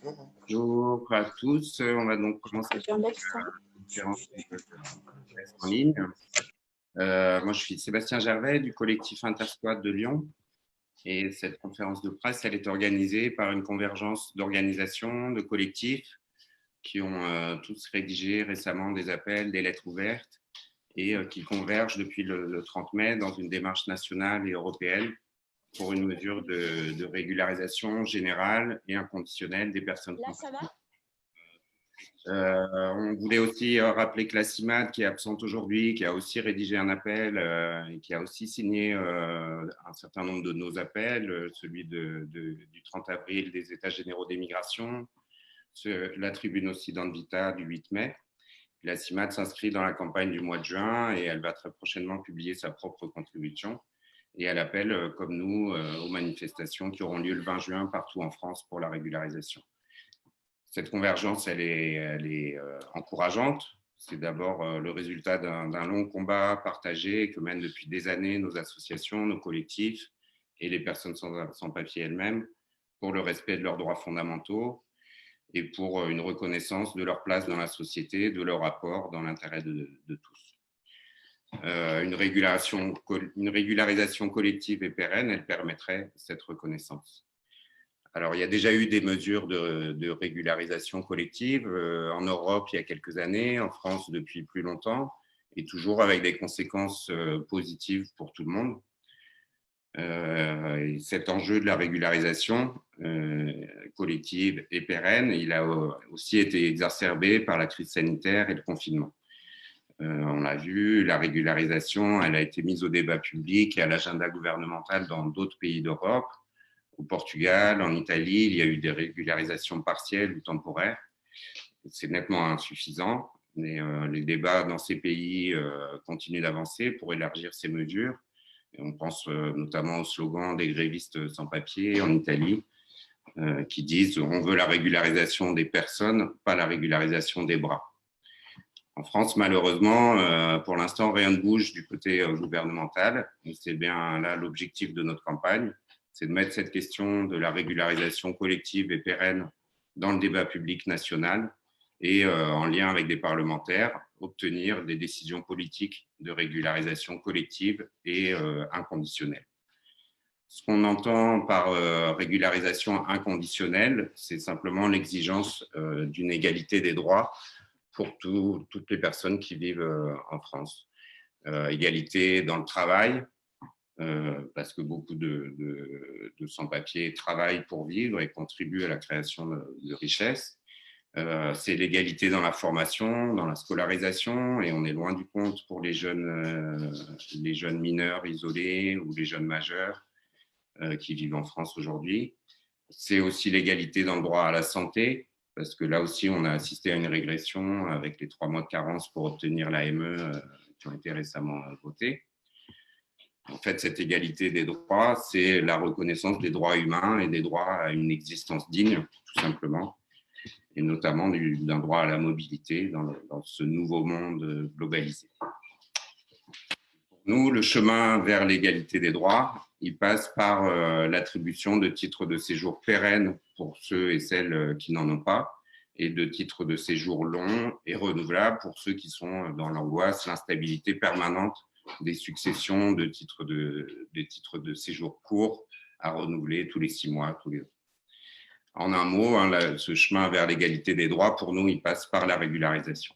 Bonjour à tous. On va donc commencer la conférence en ligne. Moi, je suis Sébastien Gervais du collectif Intersquad de Lyon. Et cette conférence de presse, elle est organisée par une convergence d'organisations, de collectifs qui ont tous rédigé récemment des appels, des lettres ouvertes et qui convergent depuis le 30 mai dans une démarche nationale et européenne pour une mesure de régularisation générale et inconditionnelle des personnes sans papier. On voulait aussi rappeler que la CIMAD, qui est absente aujourd'hui, qui a aussi rédigé un appel et qui a aussi signé un certain nombre de nos appels, celui du 30 avril des États généraux des migrations, la tribune aussi d'Anvita du 8 mai. La CIMAD s'inscrit dans la campagne du mois de juin et elle va très prochainement publier sa propre contribution. Et elle appelle, comme nous, aux manifestations qui auront lieu le 20 juin partout en France pour la régularisation. Cette convergence, elle est encourageante. C'est d'abord le résultat d'un long combat partagé que mènent depuis des années nos associations, nos collectifs et les personnes sans papier elles-mêmes pour le respect de leurs droits fondamentaux et pour une reconnaissance de leur place dans la société, de leur apport dans l'intérêt de tous. Une régularisation collective et pérenne, elle permettrait cette reconnaissance. Alors, il y a déjà eu des mesures de régularisation collective en Europe il y a quelques années, en France depuis plus longtemps, et toujours avec des conséquences positives pour tout le monde. Et cet enjeu de la régularisation collective et pérenne, il a aussi été exacerbé par la crise sanitaire et le confinement. On l'a vu, la régularisation, elle a été mise au débat public et à l'agenda gouvernemental dans d'autres pays d'Europe. Au Portugal, en Italie, il y a eu des régularisations partielles ou temporaires. C'est nettement insuffisant, mais les débats dans ces pays continuent d'avancer pour élargir ces mesures. Et on pense notamment au slogan des grévistes sans papier en Italie, qui disent « on veut la régularisation des personnes, pas la régularisation des bras ». En France, malheureusement, pour l'instant, rien ne bouge du côté gouvernemental. Et c'est bien là l'objectif de notre campagne, c'est de mettre cette question de la régularisation collective et pérenne dans le débat public national et en lien avec des parlementaires, obtenir des décisions politiques de régularisation collective et inconditionnelle. Ce qu'on entend par régularisation inconditionnelle, c'est simplement l'exigence d'une égalité des droits pour toutes les personnes qui vivent en France. Égalité dans le travail, parce que beaucoup de sans-papiers travaillent pour vivre et contribuent à la création de richesses. C'est l'égalité dans la formation, dans la scolarisation, et on est loin du compte pour les jeunes mineurs isolés ou les jeunes majeurs qui vivent en France aujourd'hui. C'est aussi l'égalité dans le droit à la santé, parce que là aussi, on a assisté à une régression avec les 3 mois de carence pour obtenir l'AME qui ont été récemment votés. En fait, cette égalité des droits, c'est la reconnaissance des droits humains et des droits à une existence digne, tout simplement, et notamment d'un droit à la mobilité dans ce nouveau monde globalisé. Pour nous, le chemin vers l'égalité des droits, il passe par l'attribution de titres de séjour pérennes pour ceux et celles qui n'en ont pas, et de titres de séjour longs et renouvelables pour ceux qui sont dans l'angoisse, l'instabilité permanente des successions de titres de séjour courts à renouveler tous les 6 mois, tous les ans. En un mot, ce chemin vers l'égalité des droits, pour nous, il passe par la régularisation.